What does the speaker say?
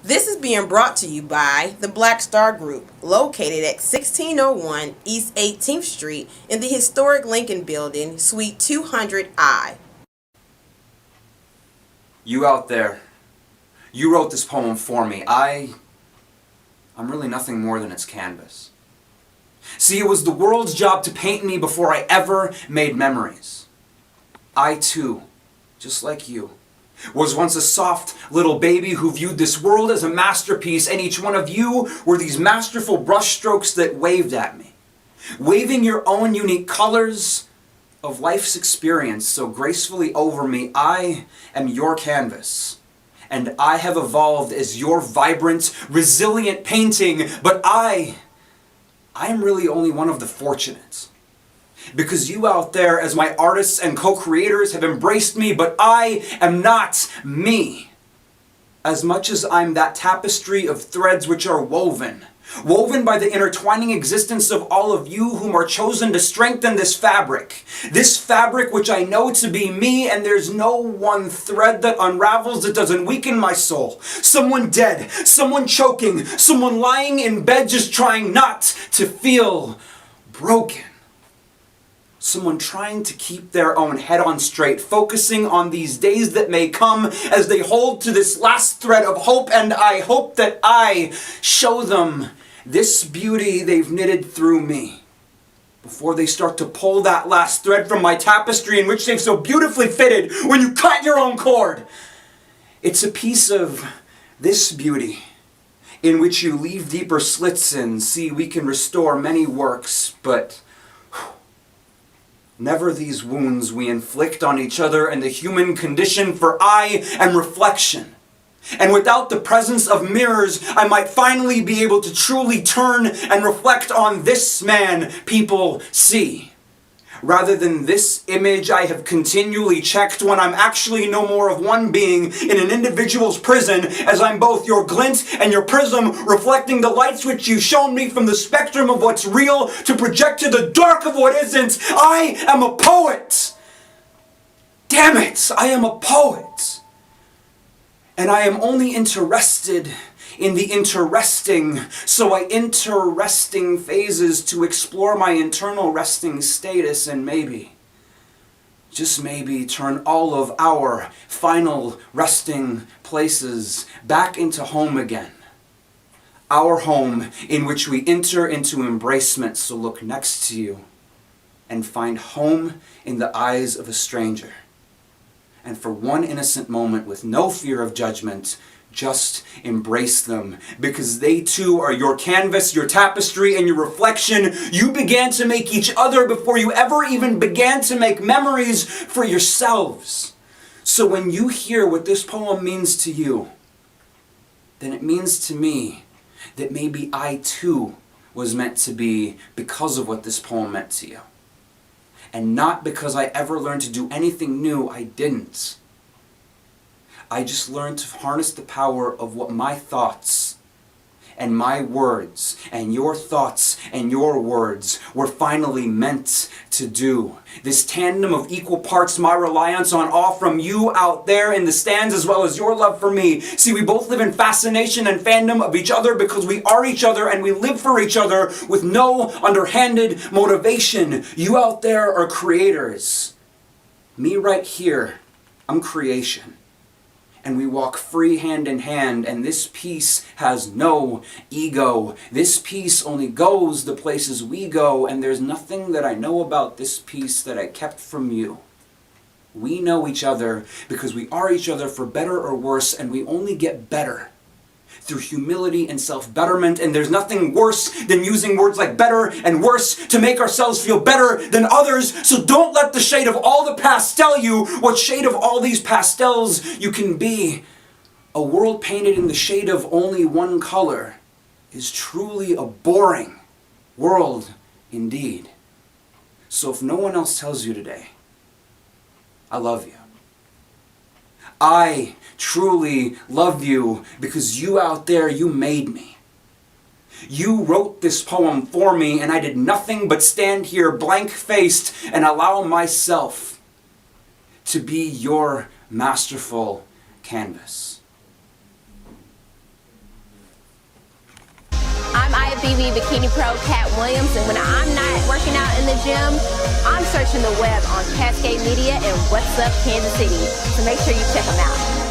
This is being brought to you by the Black Star Group, located at 1601 East 18th Street in the historic Lincoln Building, Suite 200I. You out there, you wrote this poem for me. I'm really nothing more than its canvas. See, it was the world's job to paint me before I ever made memories. I too, just like you, was once a soft little baby who viewed this world as a masterpiece, and each one of you were these masterful brushstrokes that waved at me, waving your own unique colors of life's experience so gracefully over me. I am your canvas, and I have evolved as your vibrant, resilient painting, but I am really only one of the fortunate. Because you out there, as my artists and co-creators, have embraced me, but I am not me. As much as I'm that tapestry of threads which are woven by the intertwining existence of all of you whom are chosen to strengthen this fabric which I know to be me, and there's no one thread that unravels that doesn't weaken my soul. Someone dead, someone choking, someone lying in bed just trying not to feel broken. Someone trying to keep their own head on straight, focusing on these days that may come as they hold to this last thread of hope, and I hope that I show them this beauty they've knitted through me before they start to pull that last thread from my tapestry in which they've so beautifully fitted when you cut your own cord. It's a piece of this beauty in which you leave deeper slits in. See, we can restore many works, but never these wounds we inflict on each other and the human condition, for I am reflection. And without the presence of mirrors, I might finally be able to truly turn and reflect on this man people see. Rather than this image I have continually checked when I'm actually no more of one being in an individual's prison, as I'm both your glint and your prism, reflecting the lights which you've shown me from the spectrum of what's real to project to the dark of what isn't. I am a poet! Damn it, I am a poet! And I am only interested in the interesting, so I enter resting phases to explore my internal resting status, and maybe, just maybe, turn all of our final resting places back into home again. Our home in which we enter into embracement, so look next to you and find home in the eyes of a stranger. And for one innocent moment, with no fear of judgment, just embrace them, because they too are your canvas, your tapestry, and your reflection. You began to make each other before you ever even began to make memories for yourselves. So when you hear what this poem means to you, then it means to me that maybe I too was meant to be because of what this poem meant to you. And not because I ever learned to do anything new. I didn't. I just learned to harness the power of what my thoughts and my words and your thoughts and your words were finally meant to do. This tandem of equal parts, my reliance on all from you out there in the stands as well as your love for me. See, we both live in fascination and fandom of each other because we are each other and we live for each other with no underhanded motivation. You out there are creators. Me right here, I'm creation. And we walk free hand in hand, and this piece has no ego. This piece only goes the places we go, and there's nothing that I know about this piece that I kept from you. We know each other because we are each other for better or worse, and we only get better through humility and self-betterment, and there's nothing worse than using words like better and worse to make ourselves feel better than others. So don't let the shade of all the past tell you what shade of all these pastels you can be. A world painted in the shade of only one color is truly a boring world indeed. So if no one else tells you today, I love you. I truly love you because you out there, you made me. You wrote this poem for me, and I did nothing but stand here blank-faced and allow myself to be your masterful canvas. BB Bikini Pro Cat Williams, and when I'm not working out in the gym, I'm searching the web on Cascade Media and What's Up Kansas City. So make sure you check them out.